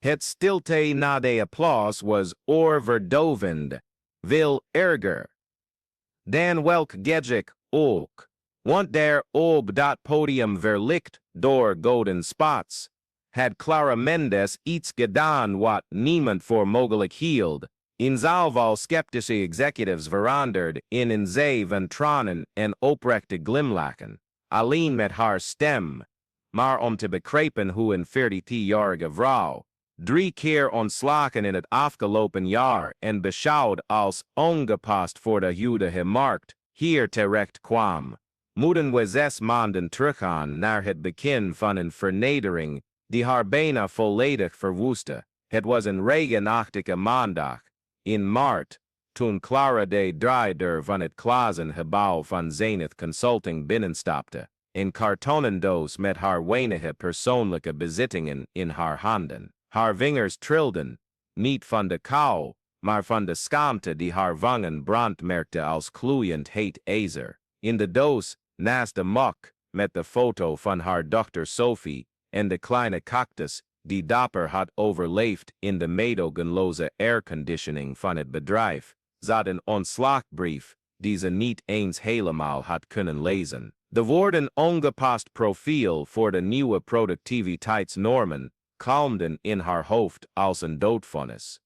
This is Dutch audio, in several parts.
Het stilte na de applaus was oorverdovend. Veel erger. Dan welk gedjek ook. Want der op dat podium verlicht door golden spots. Had Clara Mendes iets gedaan wat niemand voor mogelijk hield. In zaalval sceptische executives veranderd in een zee van tranen en oprechte glimlachen. Alleen met haar stem. Maar om te begrijpen hoe een 40-jarige vrouw 3 keer ontslagen in het afgelopen jaar en beschouwd als ongepast voor de huidige markt hier terecht kwam, moeten we 6 maanden teruggaan naar het begin van een vernedering die haar bijna volledig verwoestte. Het was een regenachtige maandag in maart, toen Clara de draaider van het glazen gebouw van Zenith Consulting binnenstapte, een kartonnen doos met haar weinige persoonlijke bezittingen in haar handen. Haar vingers trilden, niet van de kou, maar van de schaamte die haar wangen brandmerkte als gloeiend heet ijzer. In de doos, naast de mok, met de foto van haar dochter Sophie en de kleine cactus die dapper had overleefd in de meedogenloze airconditioning van het bedrijf, zat een ontslagbrief die ze niet eens helemaal had kunnen lezen. De woorden ongepast profiel voor de nieuwe productiviteitsnormen kalmden in haar hoofd als een doodvonnis.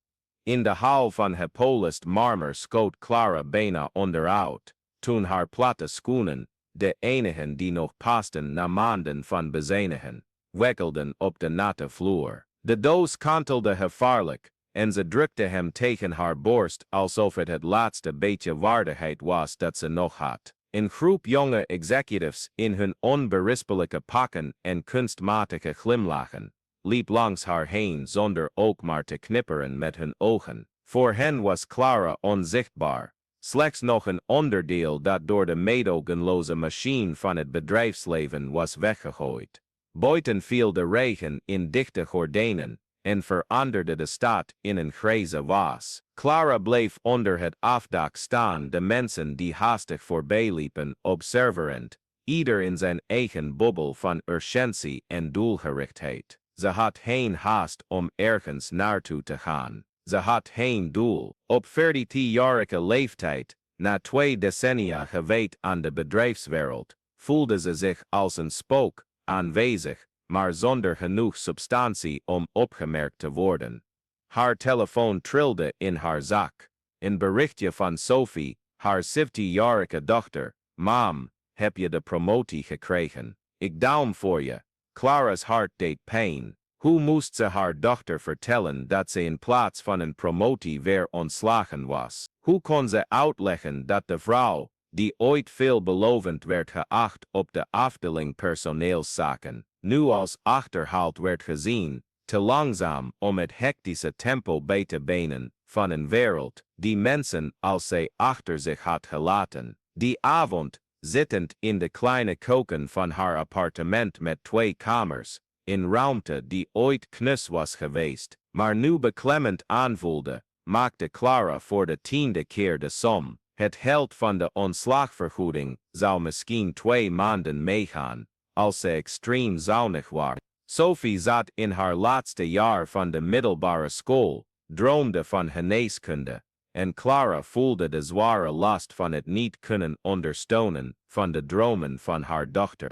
In de hal van gepolijst marmer schoot Clara bijna onderuit, toen haar platte schoenen, de enigen die nog pasten na maanden van bezenigen, wekkelden op de natte vloer. De doos kantelde gevaarlijk, en ze drukte hem tegen haar borst alsof het laatste beetje waardigheid was dat ze nog had. Een groep jonge executives in hun onberispelijke pakken en kunstmatige glimlachen liep langs haar heen zonder ook maar te knipperen met hun ogen. Voor hen was Clara onzichtbaar, slechts nog een onderdeel dat door de meedogenloze machine van het bedrijfsleven was weggegooid. Buiten viel de regen in dichte gordijnen en veranderde de stad in een grijze was. Clara bleef onder het afdak staan, de mensen die haastig voorbijliepen observerend, ieder in zijn eigen bubbel van urgentie en doelgerichtheid. Ze had geen haast om ergens naartoe te gaan. Ze had geen doel. Op 40-jarige leeftijd, na 2 decennia gewijd aan de bedrijfswereld, voelde ze zich als een spook, aanwezig, maar zonder genoeg substantie om opgemerkt te worden. Haar telefoon trilde in haar zak. Een berichtje van Sophie, haar 17-jarige dochter. Mam, heb je de promotie gekregen? Ik duim voor je. Clara's hart deed pijn. Hoe moest ze haar dochter vertellen dat ze in plaats van een promotie weer ontslagen was? Hoe kon ze uitleggen dat de vrouw, die ooit veelbelovend werd geacht op de afdeling personeelszaken, nu als achterhaald werd gezien, te langzaam om het hectische tempo bij te benen van een wereld die mensen als zij achter zich had gelaten? Die avond, zittend in de kleine keuken van haar appartement met 2 kamers, in ruimte die ooit knus was geweest, maar nu beklemmend aanvoelde, maakte Clara voor de 10e keer de som. Het geld van de ontslagvergoeding zou misschien 2 maanden meegaan, als ze extreem zuinig was. Sophie zat in haar laatste jaar van de middelbare school, droomde van geneeskunde, en Clara voelde de zware last van het niet kunnen ondersteunen van de dromen van haar dochter.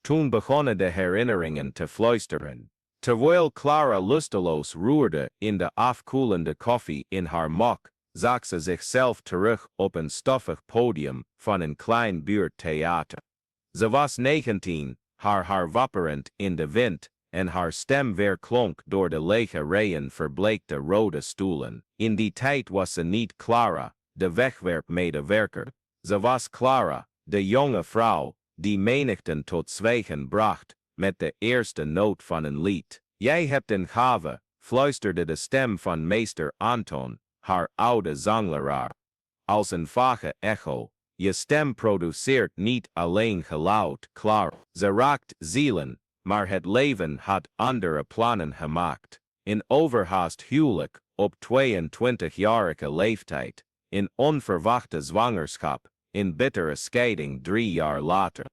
Toen begonnen de herinneringen te fluisteren. Terwijl Clara lusteloos roerde in de afkoelende koffie in haar mok, zag ze zichzelf terug op een stoffig podium van een klein buurttheater. Ze was 19, haar wapperend in de wind, en haar stem weerklonk door de lege rijen verbleekte rode stoelen. In die tijd was ze niet Clara, de wegwerpmedewerker. Ze was Clara, de jonge vrouw, die menigten tot zwijgen bracht, met de eerste noot van een lied. Jij hebt een gave, fluisterde de stem van meester Anton, haar oude zangleraar. Als een vage echo, je stem produceert niet alleen geluid, Clara. Ze raakt zielen, maar het leven had andere plannen gemaakt. In overhaast huwelijk, op 22-jarige leeftijd, in onverwachte zwangerschap, in bittere scheiding 3 jaar later.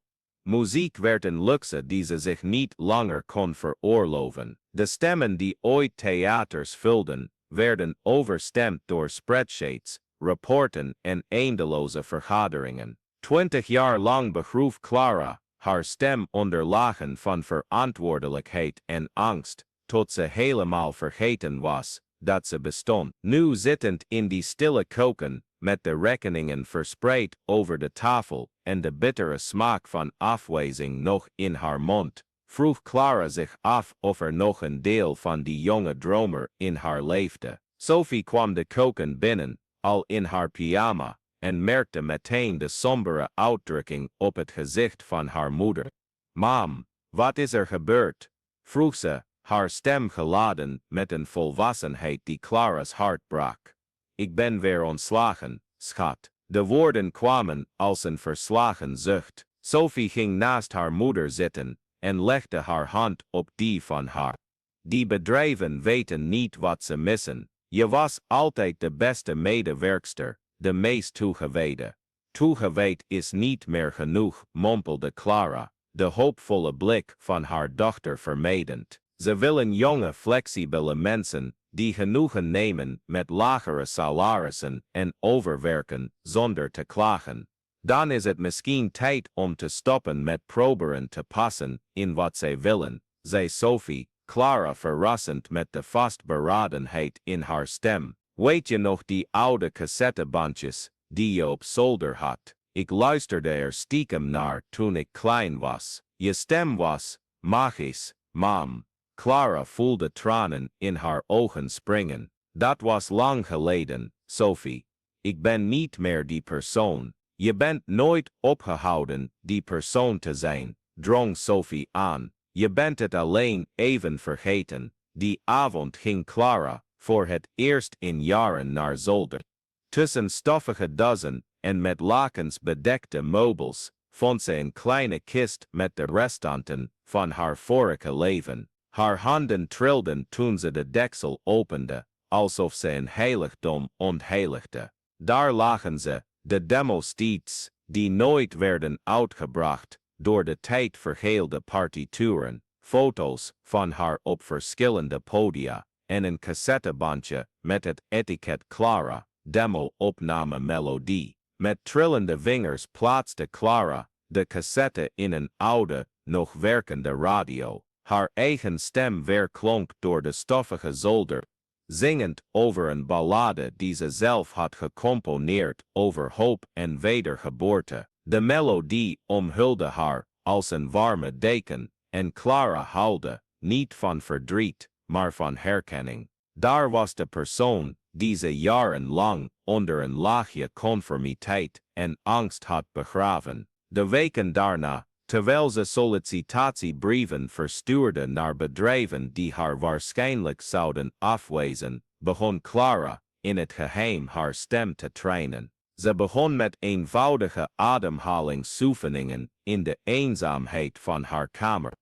Muziek werd een luxe die ze zich niet langer kon veroorloven. De stemmen die ooit theaters vulden, werden overstemd door spreadsheets, rapporten en eindeloze vergaderingen. 20 jaar lang begroef Clara haar stem onder lagen van verantwoordelijkheid en angst, tot ze helemaal vergeten was dat ze bestond. Nu zittend in die stille keuken, met de rekeningen verspreid over de tafel en de bittere smaak van afwijzing nog in haar mond, vroeg Clara zich af of er nog een deel van die jonge dromer in haar leefde. Sophie kwam de keuken binnen, al in haar pyjama, en merkte meteen de sombere uitdrukking op het gezicht van haar moeder. Mam, wat is er gebeurd? Vroeg ze, haar stem geladen met een volwassenheid die Clara's hart brak. Ik ben weer ontslagen, schat. De woorden kwamen als een verslagen zucht. Sophie ging naast haar moeder zitten en legde haar hand op die van haar. Die bedrijven weten niet wat ze missen. Je was altijd de beste medewerkster, de meest toegewijde. Toegewijd is niet meer genoeg, mompelde Clara, de hoopvolle blik van haar dochter vermijdend. Ze willen jonge, flexibele mensen die genoegen nemen met lagere salarissen en overwerken zonder te klagen. Dan is het misschien tijd om te stoppen met proberen te passen in wat zij willen, zei Sophie, Clara verrassend met de vastberadenheid in haar stem. Weet je nog die oude cassettebandjes die je op zolder had? Ik luisterde er stiekem naar toen ik klein was. Je stem was magisch, mam. Clara voelde tranen in haar ogen springen. Dat was lang geleden, Sophie. Ik ben niet meer die persoon. Je bent nooit opgehouden die persoon te zijn, drong Sophie aan. Je bent het alleen even vergeten. Die avond ging Clara voor het eerst in jaren naar zolder. Tussen stoffige dozen en met lakens bedekte meubels vond ze een kleine kist met de restanten van haar vorige leven. Haar handen trilden toen ze de deksel opende, alsof ze een heiligdom ontheiligde. Daar lagen ze, de demos iets, die nooit werden uitgebracht, door de tijd vergeelde partituren, foto's van haar op verschillende podia, en een cassettebandje met het etiket Clara, demo-opname melodie. Met trillende vingers plaatste Clara de cassette in een oude, nog werkende radio. Haar eigen stem weerklonk door de stoffige zolder, zingend over een ballade die ze zelf had gecomponeerd over hoop en wedergeboorte. De melodie omhulde haar als een warme deken en Clara huilde, niet van verdriet, maar van herkenning. Daar was de persoon die ze jarenlang onder een laagje conformiteit en angst had begraven. De weken daarna, terwijl ze sollicitatiebrieven verstuurde naar bedrijven die haar waarschijnlijk zouden afwijzen, begon Clara in het geheim haar stem te trainen. Ze begon met eenvoudige ademhalingsoefeningen in de eenzaamheid van haar kamer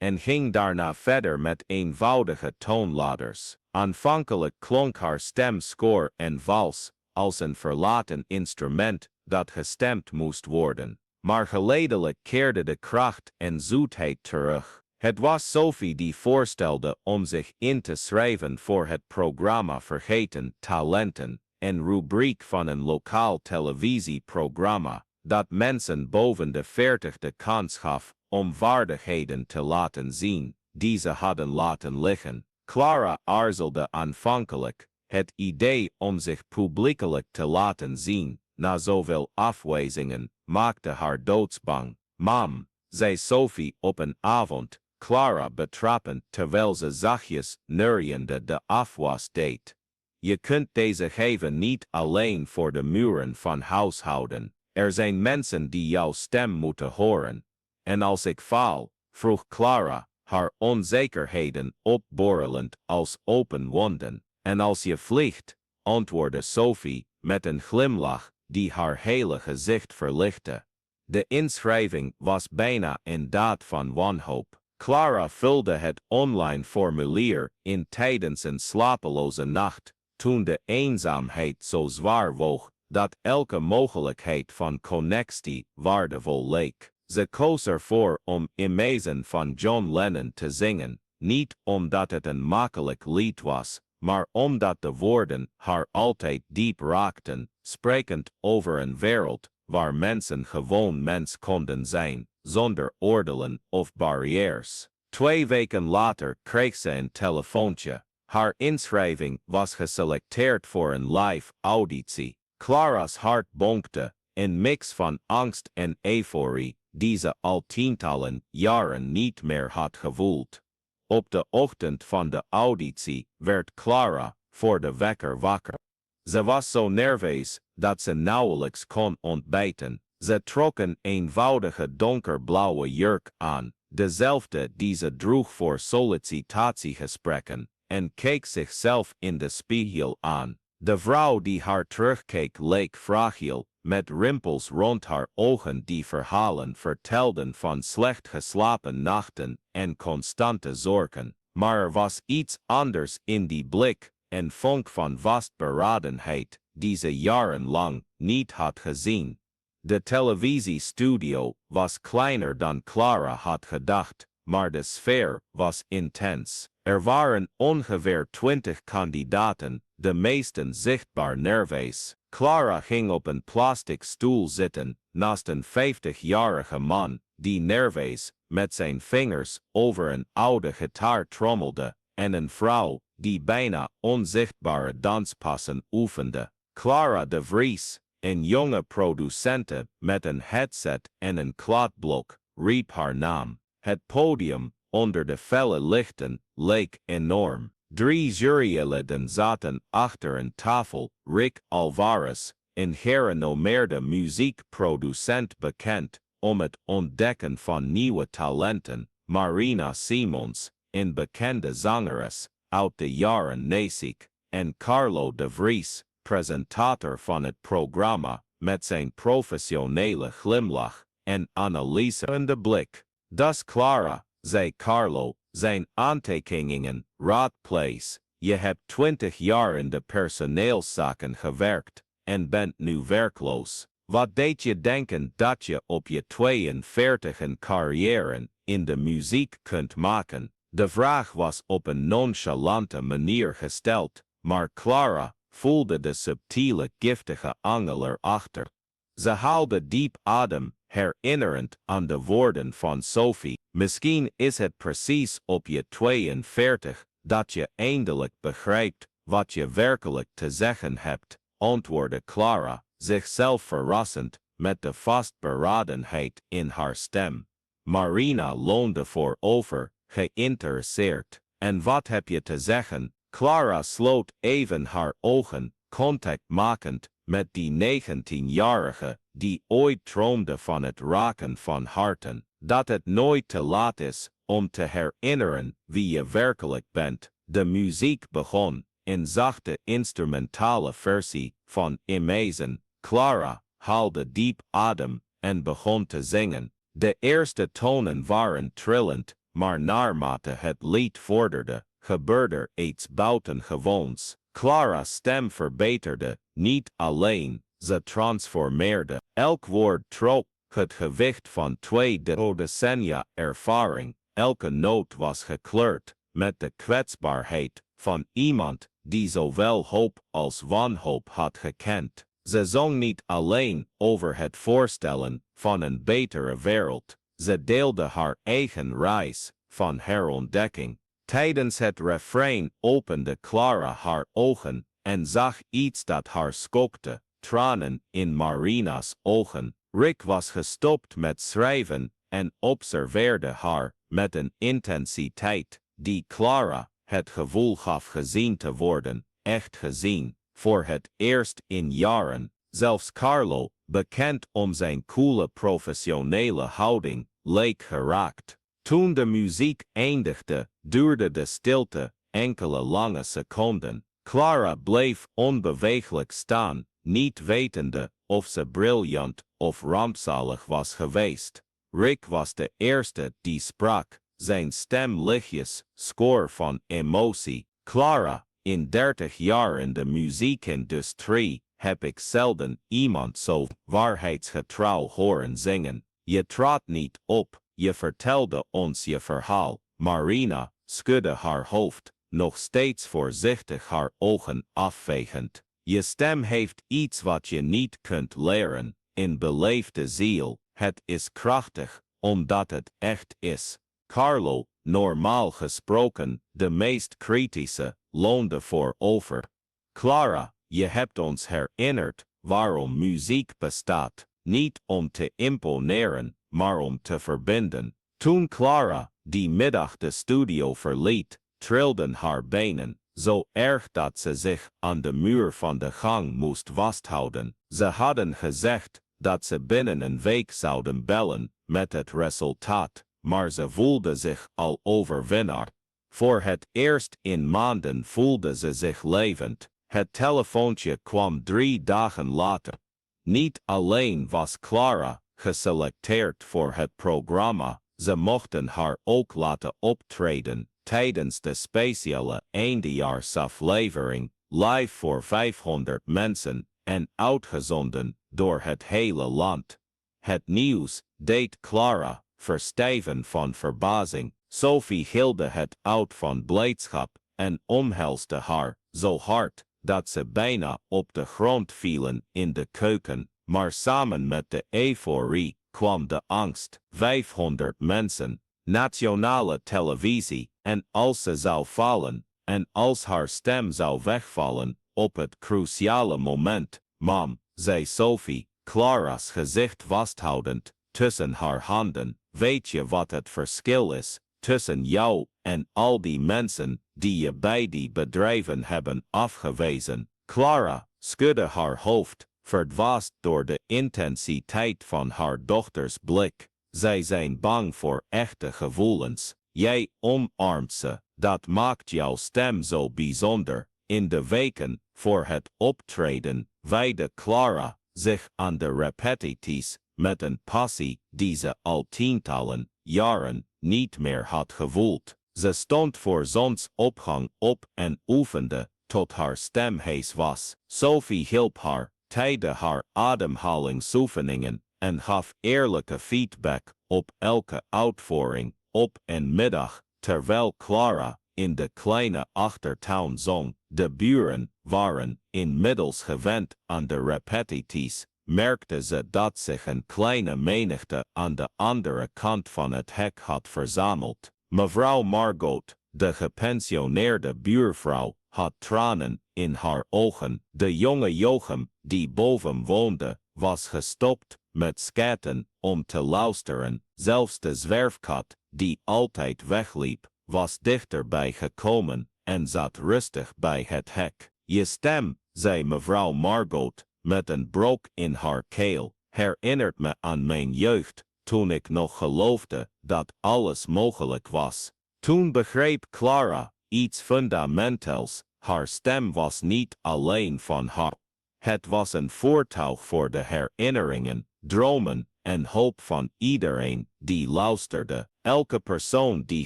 en ging daarna verder met eenvoudige toonladders. Aanvankelijk klonk haar stem schor en vals, als een verlaten instrument dat gestemd moest worden. Maar geleidelijk keerde de kracht en zoetheid terug. Het was Sophie die voorstelde om zich in te schrijven voor het programma Vergeten Talenten, een rubriek van een lokaal televisieprogramma, dat mensen boven de 40 de kans gaf om vaardigheden te laten zien, die ze hadden laten liggen. Clara aarzelde aanvankelijk. Het idee om zich publiekelijk te laten zien, na zoveel afwijzingen, maakte haar doodsbang. Mam, zei Sophie op een avond, Clara betrappend terwijl ze zachtjes neuriënde de afwas deed. Je kunt deze geven niet alleen voor de muren van huishouden. Er zijn mensen die jouw stem moeten horen. En als ik faal, vroeg Clara, haar onzekerheden opborrelend als open wonden. En als je vliegt, antwoordde Sophie met een glimlach die haar hele gezicht verlichtte. De inschrijving was bijna een daad van wanhoop. Clara vulde het online formulier in tijdens een slapeloze nacht, toen de eenzaamheid zo zwaar woog dat elke mogelijkheid van connectie waardevol leek. Ze koos ervoor om Amazing van John Lennon te zingen, niet omdat het een makkelijk lied was, maar omdat de woorden haar altijd diep raakten, sprekend over een wereld waar mensen gewoon mens konden zijn, zonder oordelen of barrières. 2 weken later kreeg ze een telefoontje. Haar inschrijving was geselecteerd voor een live auditie. Clara's hart bonkte, een mix van angst en euforie, die ze al tientallen jaren niet meer had gevoeld. Op de ochtend van de auditie werd Clara voor de wekker wakker. Ze was zo nerveus dat ze nauwelijks kon ontbijten. Ze trok een eenvoudige donkerblauwe jurk aan, dezelfde die ze droeg voor sollicitatiegesprekken, en keek zichzelf in de spiegel aan. De vrouw die haar terugkeek leek fragiel, met rimpels rond haar ogen die verhalen vertelden van slecht geslapen nachten en constante zorgen. Maar er was iets anders in die blik, een vonk van vastberadenheid, die ze jarenlang niet had gezien. De televisiestudio was kleiner dan Clara had gedacht, maar de sfeer was intens. Er waren ongeveer 20 kandidaten, de meesten zichtbaar nerveus. Clara ging op een plastic stoel zitten, naast een 50-jarige man, die nerveus met zijn vingers over een oude gitaar trommelde, en een vrouw, die bijna onzichtbare danspassen oefende. Clara de Vries, een jonge producente met een headset en een kladblok, riep haar naam. Het podium, onder de felle lichten, leek enorm. 3 juryleden zaten achter een tafel. Rick Alvarez, een gerenommeerde muziekproducent bekend om het ontdekken van nieuwe talenten. Marina Simons, een bekende zangeres uit de jaren 90. En Carlo de Vries, presentator van het programma, met zijn professionele glimlach en analyserende blik. Das Clara, zei Carlo, zijn aantekeningen, raadplees. Je hebt 20 jaar in de personeelszaken gewerkt en bent nu werkloos. Wat deed je denken dat je op je 42 een carrière in de muziek kunt maken? De vraag was op een nonchalante manier gesteld, maar Clara voelde de subtiele giftige angel erachter. Ze haalde diep adem, herinnerend aan de woorden van Sophie. Misschien is het precies op je 42 dat je eindelijk begrijpt wat je werkelijk te zeggen hebt, antwoordde Clara, zichzelf verrassend met de vastberadenheid in haar stem. Marina leunde voorover, geïnteresseerd. En wat heb je te zeggen? Clara sloot even haar ogen, contact makend met die 19-jarige, die ooit droomde van het raken van harten, dat het nooit te laat is om te herinneren wie je werkelijk bent. De muziek begon, in zachte instrumentale versie van Amazing. Clara haalde diep adem en begon te zingen. De eerste tonen waren trillend, maar naarmate het lied vorderde, gebeurde er iets buitengewoons. Clara's stem verbeterde, niet alleen, ze transformeerde. Elk woord trok het gewicht van 2 decennia ervaring. Elke noot was gekleurd met de kwetsbaarheid van iemand die zowel hoop als wanhoop had gekend. Ze zong niet alleen over het voorstellen van een betere wereld. Ze deelde haar eigen reis van herontdekking. Tijdens het refrein opende Clara haar ogen en zag iets dat haar schokte, tranen in Marina's ogen. Rick was gestopt met schrijven en observeerde haar met een intensiteit die Clara het gevoel gaf gezien te worden, echt gezien, voor het eerst in jaren. Zelfs Carlo, bekend om zijn koele professionele houding, leek geraakt. Toen de muziek eindigde, duurde de stilte enkele lange seconden. Clara bleef onbeweeglijk staan, niet wetende of ze briljant of rampzalig was geweest. Rick was de eerste die sprak, zijn stem lichtjes, score van emotie. Clara, in 30 jaar in de muziekindustrie heb ik zelden iemand zo waarheidsgetrouw horen zingen. je trad niet op, je vertelde ons je verhaal. Marina schudde haar hoofd, nog steeds voorzichtig haar ogen afvegend. Je stem heeft iets wat je niet kunt leren, in beleefde ziel. Het is krachtig, omdat het echt is. Carlo, normaal gesproken, de meest kritische, loonde voorover. Clara, je hebt ons herinnerd waarom muziek bestaat. Niet om te imponeren, maar om te verbinden. Toen Clara die middag de studio verliet, trilden haar benen, zo erg dat ze zich aan de muur van de gang moest vasthouden. Ze hadden gezegd dat ze binnen een week zouden bellen met het resultaat, maar ze voelde zich al overwinnaar. Voor het eerst in maanden voelde ze zich levend. Het telefoontje kwam 3 dagen later. Niet alleen was Clara geselecteerd voor het programma, ze mochten haar ook laten optreden tijdens de speciale eindejaarsaflevering, live voor 500 mensen en uitgezonden door het hele land. Het nieuws deed Clara verstijven van verbazing. Sophie hielde het uit van blijdschap en omhelsde haar zo hard dat ze bijna op de grond vielen in de keuken, maar samen met de euforie kwam de angst. 500 mensen, nationale televisie, en als ze zou vallen, en als haar stem zou wegvallen, op het cruciale moment. Mam, zei Sophie, Clara's gezicht vasthoudend tussen haar handen, weet je wat het verschil is tussen jou en al die mensen die je bij die bedrijven hebben afgewezen? Clara schudde haar hoofd, verdwaasd door de intensiteit van haar dochters blik. Zij zijn bang voor echte gevoelens. Jij omarmt ze, dat maakt jouw stem zo bijzonder. In de weken voor het optreden wijdde Clara zich aan de repetities met een passie die ze al tientallen jaren niet meer had gevoeld. Ze stond voor zonsopgang op en oefende tot haar stem hees was. Sophie hielp haar tijdens haar ademhalingsoefeningen en gaf eerlijke feedback op elke uitvoering op en middag, terwijl Clara in de kleine achtertuin zong. De buren waren inmiddels gewend aan de repetities. Merkte ze dat zich een kleine menigte aan de andere kant van het hek had verzameld. Mevrouw Margot, de gepensioneerde buurvrouw, had tranen in haar ogen. De jonge Jochem, die boven woonde, was gestopt met skaten om te luisteren. Zelfs de zwerfkat, die altijd wegliep, was dichterbij gekomen en zat rustig bij het hek. Je stem, zei mevrouw Margot, met een brok in haar keel, herinnert me aan mijn jeugd, toen ik nog geloofde dat alles mogelijk was. Toen begreep Clara iets fundamenteels. Haar stem was niet alleen van haar. Het was een voertuig voor de herinneringen, dromen en hoop van iedereen die luisterde. Elke persoon die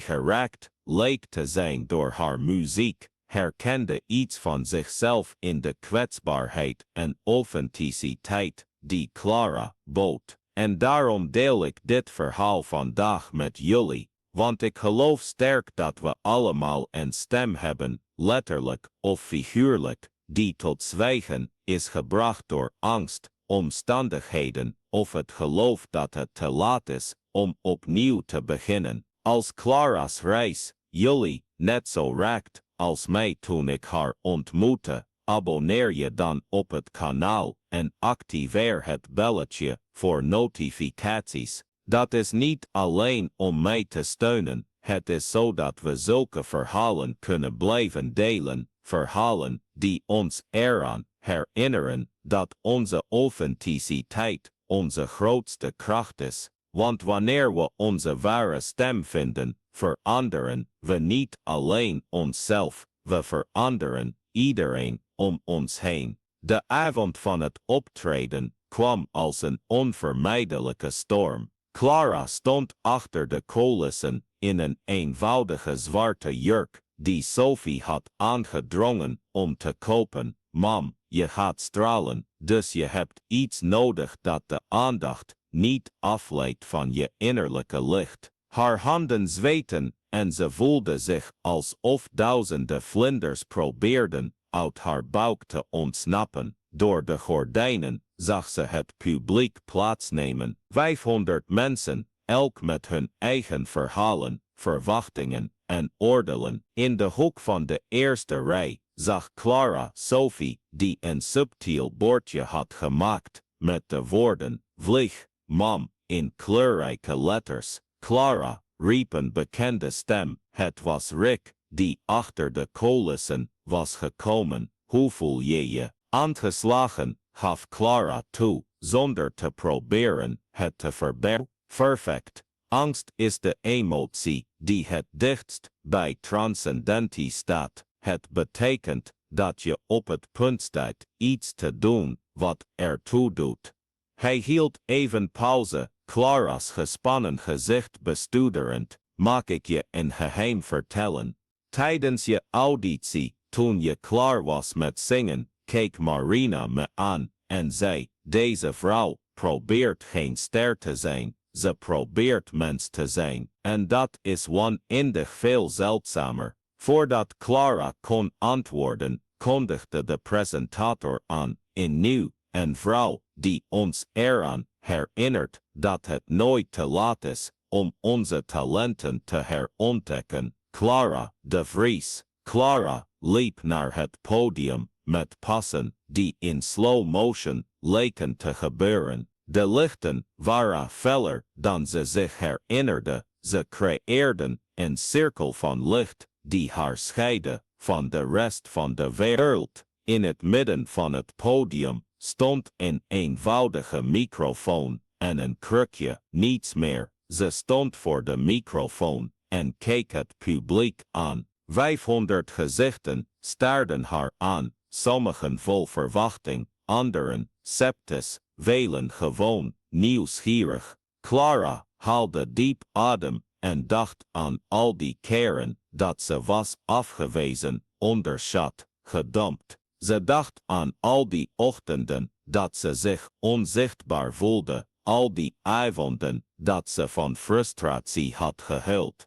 geraakt leek te zijn door haar muziek, herkende iets van zichzelf in de kwetsbaarheid en authenticiteit die Clara bood. En daarom deel ik dit verhaal vandaag met jullie, want ik geloof sterk dat we allemaal een stem hebben, letterlijk of figuurlijk, die tot zwijgen is gebracht door angst, omstandigheden of het geloof dat het te laat is om opnieuw te beginnen. Als Clara's reis jullie net zo raakt als mij toen ik haar ontmoette, abonneer je dan op het kanaal en activeer het belletje voor notificaties. Dat is niet alleen om mij te steunen, het is zodat we zulke verhalen kunnen blijven delen, verhalen die ons eraan herinneren dat onze authenticiteit onze grootste kracht is. Want wanneer we onze ware stem vinden, veranderen we niet alleen onszelf, we veranderen iedereen om ons heen. De avond van het optreden kwam als een onvermijdelijke storm. Clara stond achter de coulissen in een eenvoudige zwarte jurk die Sophie had aangedrongen om te kopen. Mam, je gaat stralen, dus je hebt iets nodig dat de aandacht niet afleidt van je innerlijke licht. Haar handen zweten en ze voelde zich alsof duizenden vlinders probeerden uit haar buik te ontsnappen. Door de gordijnen zag ze het publiek plaatsnemen. 500 mensen, elk met hun eigen verhalen, verwachtingen en oordelen. In de hoek van de eerste rij zag Clara Sophie, die een subtiel bordje had gemaakt, met de woorden, vlieg, mam, in kleurrijke letters. Clara, riep een bekende stem. Het was Rick, die achter de coulissen was gekomen. Hoe voel je je? Aangeslagen, gaf Clara toe, zonder te proberen het te verbergen. Perfect. Angst is de emotie die het dichtst bij transcendentie staat. Het betekent dat je op het punt staat iets te doen wat ertoe doet. Hij hield even pauze, Clara's gespannen gezicht bestuderend. Mag ik je een geheim vertellen? Tijdens je auditie, toen je klaar was met zingen, keek Marina me aan en zei, deze vrouw probeert geen ster te zijn, ze probeert mens te zijn. En dat is oneindig veel zeldzamer. Voordat Clara kon antwoorden, kondigde de presentator aan, in nieuw, een vrouw die ons eraan herinnert dat het nooit te laat is om onze talenten te herontdekken. Clara de Vries. Clara liep naar het podium met passen die in slow motion leken te gebeuren. De lichten waren feller dan ze zich herinnerde. Ze creëerden een cirkel van licht die haar scheidde van de rest van de wereld. In het midden van het podium stond een eenvoudige microfoon en een krukje, niets meer. Ze stond voor de microfoon en keek het publiek aan. 500 gezichten staarden haar aan, sommigen vol verwachting, anderen sceptisch, velen gewoon nieuwsgierig. Clara haalde diep adem en dacht aan al die keren dat ze was afgewezen, onderschat, gedumpt. Ze dacht aan al die ochtenden dat ze zich onzichtbaar voelde, al die avonden dat ze van frustratie had gehuild.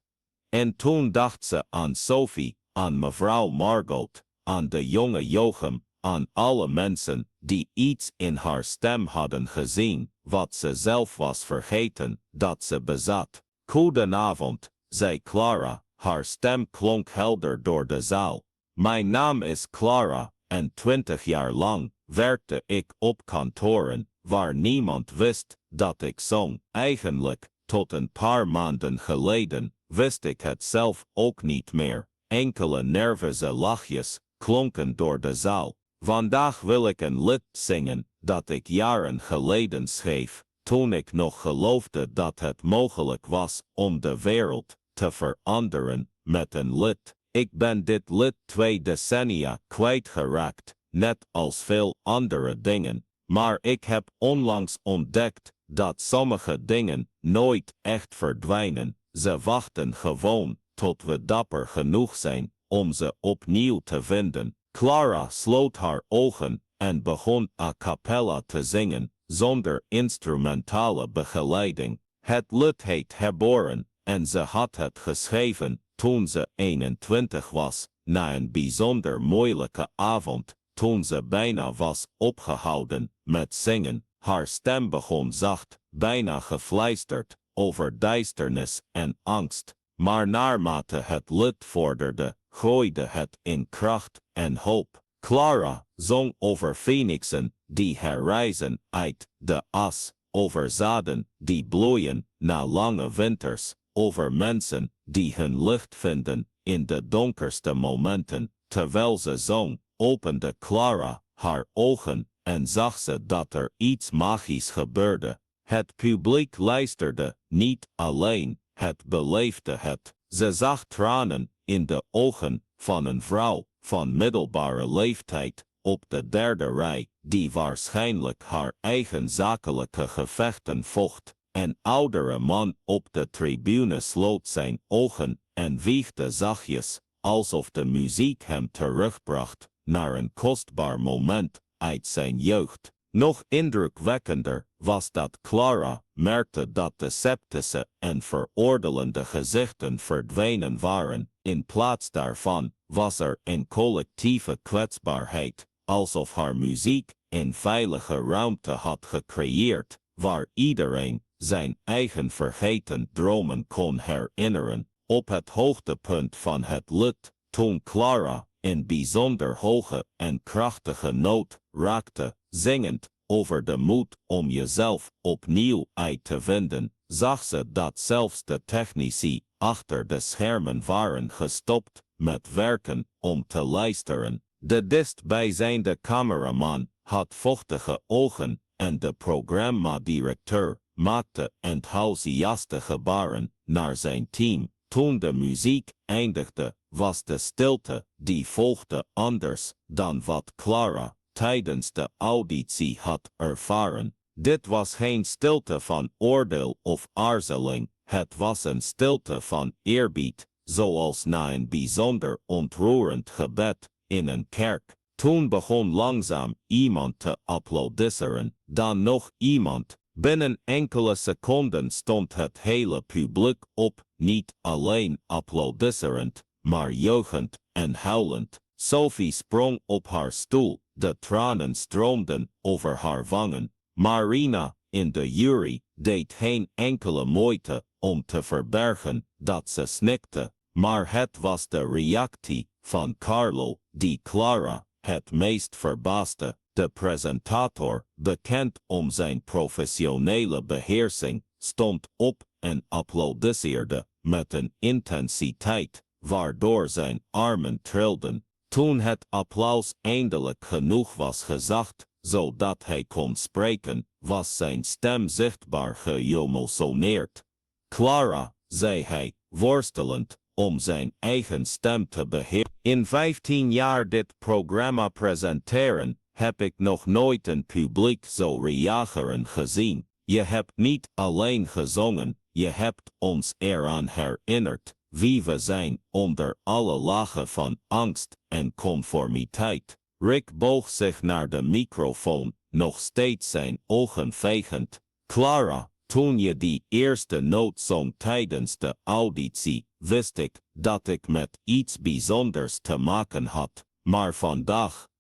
En toen dacht ze aan Sophie, aan mevrouw Margot, aan de jonge Jochem, aan alle mensen die iets in haar stem hadden gezien, wat ze zelf was vergeten dat ze bezat. Goedenavond, zei Clara, haar stem klonk helder door de zaal. Mijn naam is Clara, en 20 jaar lang werkte ik op kantoren waar niemand wist dat ik zong. Eigenlijk, tot een paar maanden geleden, wist ik het zelf ook niet meer. Enkele nerveuze lachjes klonken door de zaal. Vandaag wil ik een lied zingen dat ik jaren geleden schreef, toen ik nog geloofde dat het mogelijk was om de wereld te veranderen met een lied. Ik ben dit lied 2 decennia kwijtgeraakt, net als veel andere dingen. Maar ik heb onlangs ontdekt dat sommige dingen nooit echt verdwijnen. Ze wachten gewoon tot we dapper genoeg zijn om ze opnieuw te vinden. Clara sloot haar ogen en begon a cappella te zingen, zonder instrumentale begeleiding. Het lied heet Herboren en ze had het geschreven toen ze 21 was, na een bijzonder moeilijke avond, toen ze bijna was opgehouden met zingen. Haar stem begon zacht, bijna gefluisterd, over duisternis en angst. Maar naarmate het lied vorderde, groeide het in kracht en hoop. Clara zong over phoenixen die herrijzen uit de as, over zaden die bloeien na lange winters, over mensen die hun licht vinden in de donkerste momenten. Terwijl ze zong, opende Clara haar ogen en zag ze dat er iets magisch gebeurde. Het publiek luisterde niet alleen, het beleefde het. Ze zag tranen in de ogen van een vrouw van middelbare leeftijd op de derde rij, die waarschijnlijk haar eigen zakelijke gevechten vocht. Een oudere man op de tribune sloot zijn ogen en wiegde zachtjes, alsof de muziek hem terugbracht naar een kostbaar moment uit zijn jeugd. Nog indrukwekkender was dat Clara merkte dat de sceptische en veroordelende gezichten verdwenen waren. In plaats daarvan was er een collectieve kwetsbaarheid, alsof haar muziek een veilige ruimte had gecreëerd, waar iedereen zijn eigen vergeten dromen kon herinneren. Op het hoogtepunt van het lied, toen Clara een bijzonder hoge en krachtige noot raakte, zingend over de moed om jezelf opnieuw uit te vinden, zag ze dat zelfs de technici achter de schermen waren gestopt met werken om te luisteren. De dichtbijzijnde cameraman had vochtige ogen en de programmadirecteur maakte enthousiaste gebaren naar zijn team. Toen de muziek eindigde, was de stilte die volgde anders dan wat Clara tijdens de auditie had ervaren. Dit was geen stilte van oordeel of aarzeling, het was een stilte van eerbied, zoals na een bijzonder ontroerend gebed in een kerk. Toen begon langzaam iemand te applaudisseren, dan nog iemand. Binnen enkele seconden stond het hele publiek op, niet alleen applaudisserend, maar juichend en huilend. Sophie sprong op haar stoel, de tranen stroomden over haar wangen. Marina, in de jury, deed geen enkele moeite om te verbergen dat ze snikte, maar het was de reactie van Carlo die Clara het meest verbaasde. De presentator, bekend om zijn professionele beheersing, stond op en applaudisseerde met een intensiteit waardoor zijn armen trilden. Toen het applaus eindelijk genoeg was gezaagd, zodat hij kon spreken, was zijn stem zichtbaar geëmotioneerd. Clara, zei hij, worstelend om zijn eigen stem te beheren. In 15 jaar dit programma presenteren, heb ik nog nooit een publiek zo reageren gezien. Je hebt niet alleen gezongen, je hebt ons eraan herinnerd wie we zijn onder alle lagen van angst en conformiteit. Rick boog zich naar de microfoon, nog steeds zijn ogen vegend. Clara, toen je die eerste noot zong tijdens de auditie, wist ik dat ik met iets bijzonders te maken had. Maar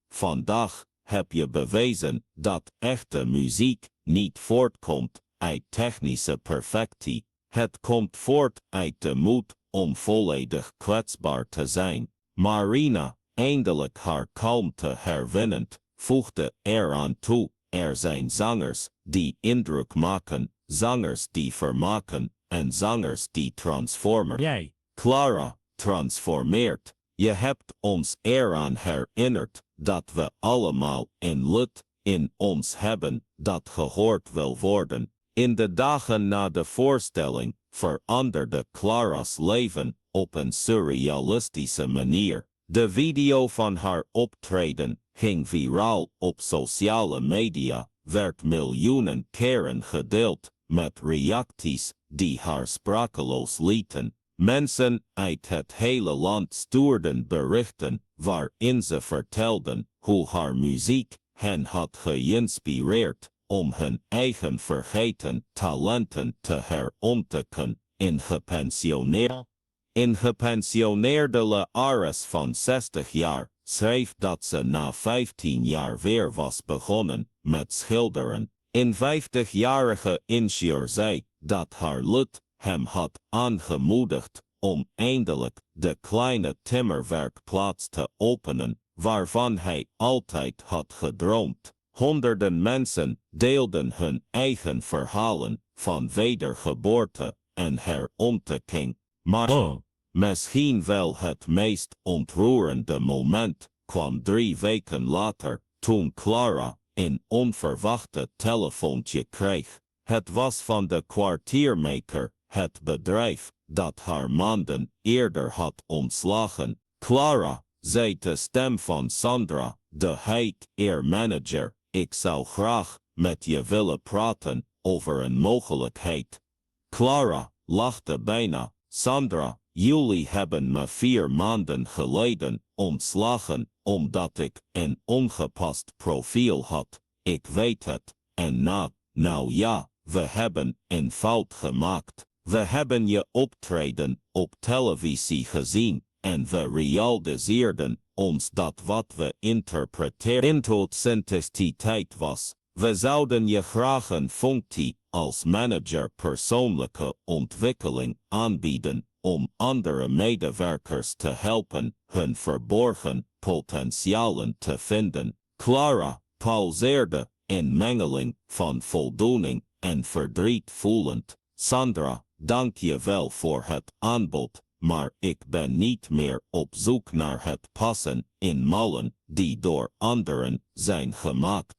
vandaag heb je bewezen dat echte muziek niet voortkomt uit technische perfectie. Het komt voort uit de moed om volledig kwetsbaar te zijn. Marina, eindelijk haar kalmte herwinnend, voegde eraan toe. Er zijn zangers die indruk maken, zangers die vermaken en zangers die transformeren. Jij. Clara, transformeert. Je hebt ons eraan herinnerd dat we allemaal een lied in ons hebben dat gehoord wil worden. In de dagen na de voorstelling veranderde Clara's leven op een surrealistische manier. De video van haar optreden ging viraal op sociale media, werd miljoenen keren gedeeld met reacties die haar sprakeloos lieten. Mensen uit het hele land stuurden berichten waarin ze vertelden hoe haar muziek hen had geïnspireerd om hun eigen vergeten talenten te herontdekken. Een gepensioneerde lerares van 60 jaar schreef dat ze na 15 jaar weer was begonnen met schilderen. Een 50-jarige ingenieur zei dat haar lied hem had aangemoedigd om eindelijk de kleine timmerwerkplaats te openen, waarvan hij altijd had gedroomd. Honderden mensen deelden hun eigen verhalen van wedergeboorte en herontdekking. Maar misschien wel het meest ontroerende moment kwam 3 weken later, toen Clara een onverwachte telefoontje kreeg. Het was van de kwartiermaker, het bedrijf dat haar maanden eerder had ontslagen. Clara, zei de stem van Sandra, de HR-manager, ik zou graag met je willen praten over een mogelijkheid. Clara lachte bijna. Sandra, jullie hebben me 4 maanden geleden ontslagen omdat ik een ongepast profiel had. Ik weet het. En na nou ja, we hebben een fout gemaakt. We hebben je optreden op televisie gezien en we realiseerden ons dat wat we interpreteerden authenticiteit was. We zouden je graag een functie als manager persoonlijke ontwikkeling aanbieden om andere medewerkers te helpen hun verborgen potentialen te vinden. Clara pauzeerde in mengeling van voldoening en verdriet voelend. Sandra, dank je wel voor het aanbod, maar ik ben niet meer op zoek naar het passen in mallen die door anderen zijn gemaakt.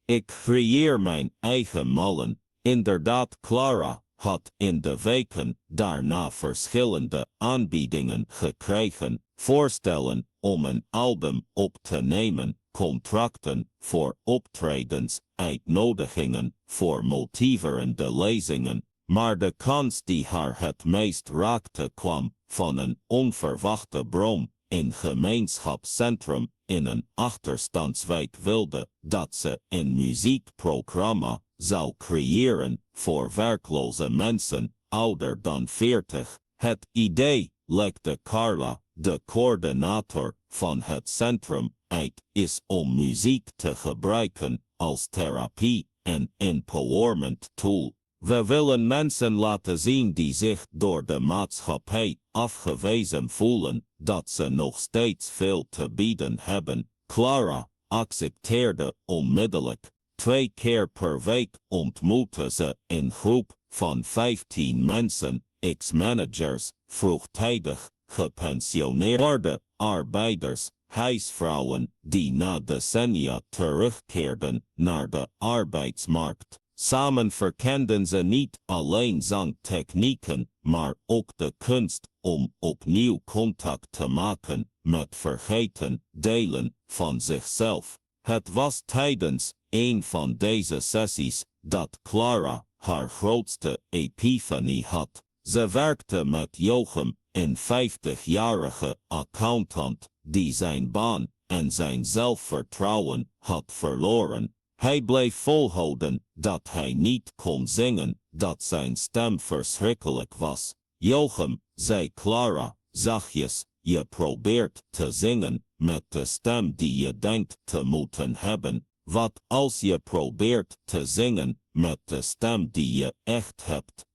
Ik creëer mijn eigen mallen. Inderdaad, Clara had in de weken daarna verschillende aanbiedingen gekregen, voorstellen om een album op te nemen, contracten voor optredens, uitnodigingen voor motiverende lezingen, maar de kans die haar het meest raakte kwam van een onverwachte bron in gemeenschapscentrum in een achterstandswijk wilde dat ze een muziekprogramma zou creëren voor werkloze mensen ouder dan 40. Het idee, lekte Carla, de coördinator van het centrum, uit, is om muziek te gebruiken als therapie en empowerment tool. We willen mensen laten zien die zich door de maatschappij afgewezen voelen, dat ze nog steeds veel te bieden hebben. Clara accepteerde onmiddellijk. 2 keer per week ontmoette ze een groep van 15 mensen, ex-managers, vroegtijdig gepensioneerde arbeiders, huisvrouwen die na decennia terugkeerden naar de arbeidsmarkt. Samen verkenden ze niet alleen zangtechnieken, maar ook de kunst om opnieuw contact te maken met vergeten delen van zichzelf. Het was tijdens een van deze sessies dat Clara haar grootste epifanie had. Ze werkte met Jochem, een 50-jarige accountant die zijn baan en zijn zelfvertrouwen had verloren. Hij bleef volhouden dat hij niet kon zingen, dat zijn stem verschrikkelijk was. Jochem, zei Clara, zachtjes, je probeert te zingen met de stem die je denkt te moeten hebben. Wat als je probeert te zingen met de stem die je echt hebt?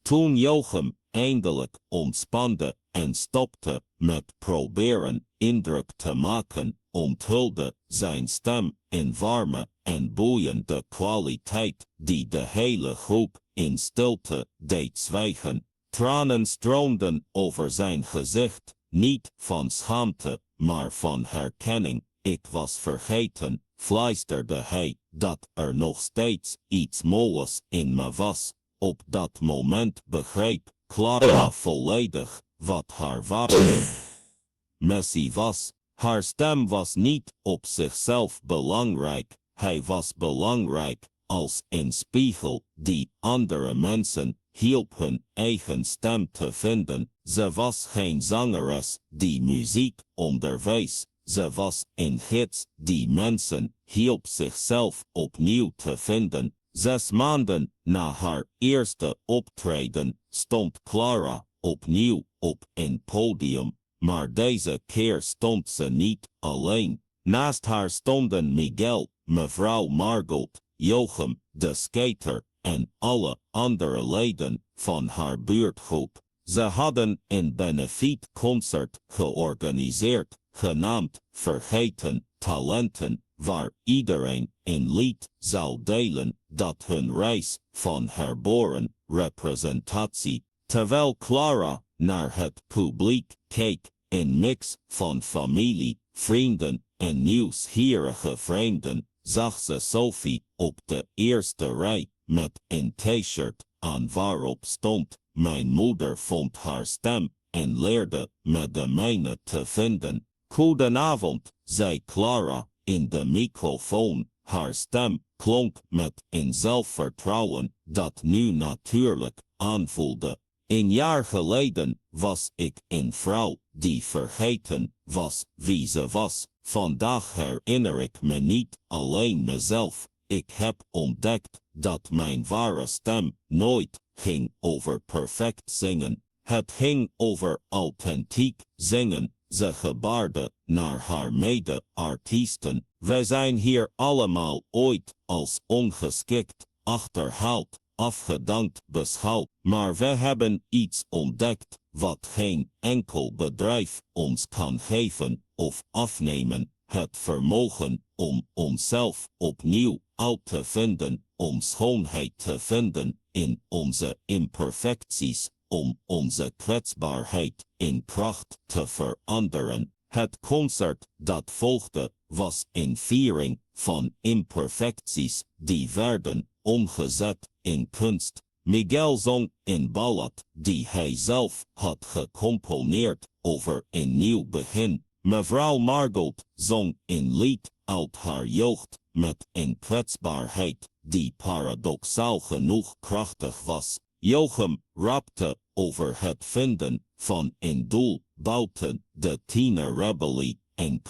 Toen Jochem eindelijk ontspande en stopte met proberen indruk te maken, onthulde zijn stem in warme en boeiende kwaliteit die de hele groep in stilte deed zwijgen. Tranen stroomden over zijn gezicht, niet van schaamte, maar van herkenning. Ik was vergeten, fluisterde hij, dat er nog steeds iets moois in me was. Op dat moment begreep Clara volledig wat haar missie was. Haar stem was niet op zichzelf belangrijk, hij was belangrijk als een spiegel die andere mensen hielp hun eigen stem te vinden. Ze was geen zangeres die muziek onderwees, ze was een gids die mensen hielp zichzelf opnieuw te vinden. 6 maanden na haar eerste optreden stond Clara opnieuw op een podium, maar deze keer stond ze niet alleen. Naast haar stonden Miguel, mevrouw Margot, Jochem, de skater en alle andere leden van haar buurtgroep. Ze hadden een benefietconcert georganiseerd, genaamd Vergeten Talenten, waar iedereen een lied zou delen dat hun reis van herboren representatie, terwijl Clara naar het publiek keek, een mix van familie, vrienden en nieuwsgierige vreemden, zag ze Sophie op de eerste rij met een t-shirt aan waarop stond: mijn moeder vond haar stem en leerde me de mijne te vinden. Goedenavond, zei Clara in de microfoon. Haar stem klonk met een zelfvertrouwen dat nu natuurlijk aanvoelde. 1 jaar geleden was ik een vrouw die vergeten was wie ze was. Vandaag herinner ik me niet alleen mezelf. ik heb ontdekt dat mijn ware stem nooit ging over perfect zingen. Het ging over authentiek zingen. Ze gebaarde naar haar mede-artiesten. Wij zijn hier allemaal ooit als ongeschikt, achterhaald, afgedankt beschouwd. Maar we hebben iets ontdekt wat geen enkel bedrijf ons kan geven of afnemen. Het vermogen om onszelf opnieuw uit te vinden, om schoonheid te vinden in onze imperfecties, om onze kwetsbaarheid in kracht te veranderen. Het concert dat volgde was een viering van imperfecties die werden omgezet in kunst. Miguel zong een ballad die hij zelf had gecomponeerd over een nieuw begin. Mevrouw Margot zong een lied uit haar jeugd met een kwetsbaarheid die paradoxaal genoeg krachtig was. Jochem rapte over het vinden van een doel buiten de tienerrebellie en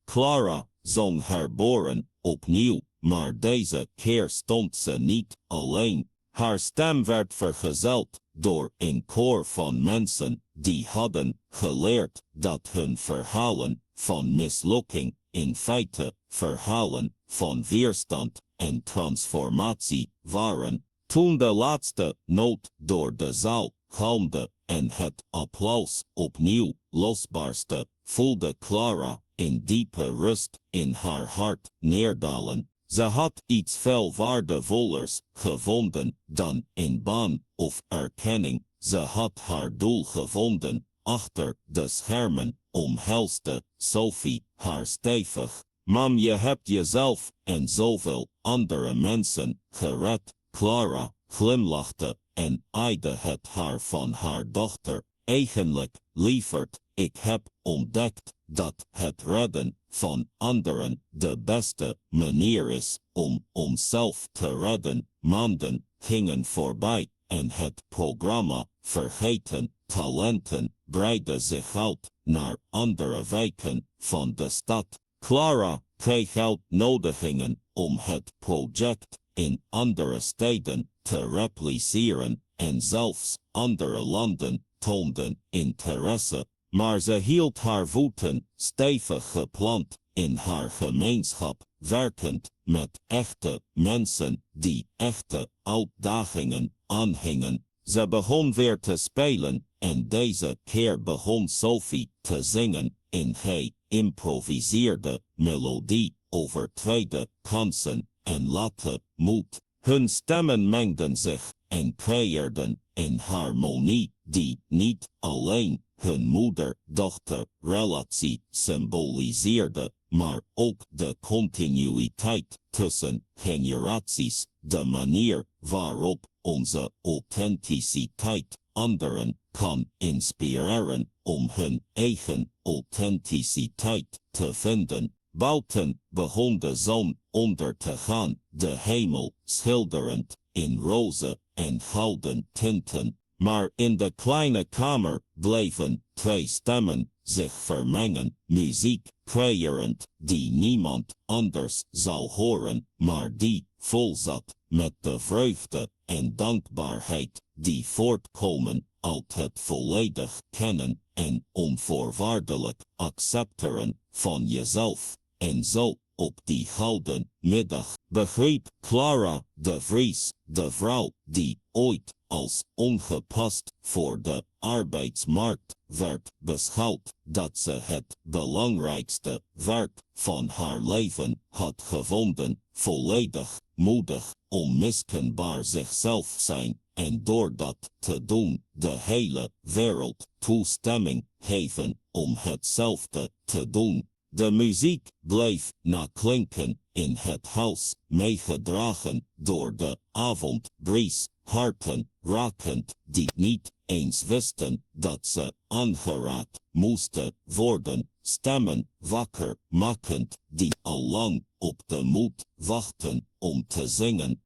Clara zong herboren opnieuw, maar deze keer stond ze niet alleen. Haar stem werd vergezeld door een koor van mensen die hadden geleerd dat hun verhalen van mislukking in feite verhalen van weerstand en transformatie waren. Toen de laatste noot door de zaal galmde en het applaus opnieuw losbarstte, voelde Clara een diepe rust in haar hart neerdalen. Ze had iets veel waardevollers gevonden dan een baan of erkenning. Ze had haar doel gevonden. Achter de schermen omhelste Sophie haar stevig. Mam, je hebt jezelf en zoveel andere mensen gered. Clara glimlachte en aaide het haar van haar dochter. Eigenlijk, lieverd, ik heb ontdekt dat het redden van anderen de beste manier is om onszelf te redden. Maanden gingen voorbij en het programma Vergeten Talenten breidde zich uit naar andere wijken van de stad. Clara kreeg uitnodigingen om het project in andere steden te repliceren en zelfs andere landen toonden interesse. Maar ze hield haar voeten stevig geplant in haar gemeenschap, werkend met echte mensen die echte uitdagingen aanhingen. Ze begon weer te spelen en deze keer begon Sophie te zingen in geïmproviseerde melodie over tweede kansen en latte moed. Hun stemmen mengden zich en creëerden een harmonie die niet alleen hun moeder-dochter-relatie symboliseerde, maar ook de continuïteit tussen generaties, de manier waarop onze authenticiteit anderen kan inspireren om hun eigen authenticiteit te vinden. Buiten begon de zon onder te gaan, de hemel schilderend in roze en gouden tinten. Maar in de kleine kamer bleven twee stemmen zich vermengen, muziek creërend die niemand anders zou horen, maar die vol zat met de vreugde en dankbaarheid die voortkomen uit het volledig kennen en onvoorwaardelijk accepteren van jezelf. En zo, op die gouden middag, begreep Clara de Vries, de vrouw die ooit als ongepast voor de arbeidsmarkt werd beschouwd, dat ze het belangrijkste werk van haar leven had gevonden, volledig, moedig, onmiskenbaar zichzelf zijn, en door dat te doen de hele wereld toestemming geven om hetzelfde te doen. De muziek bleef naklinken in het huis, meegedragen door de avondbries, harten rakend die niet eens wisten dat ze aangeraakt moesten worden, stemmen wakker makend die al lang op de moed wachten om te zingen.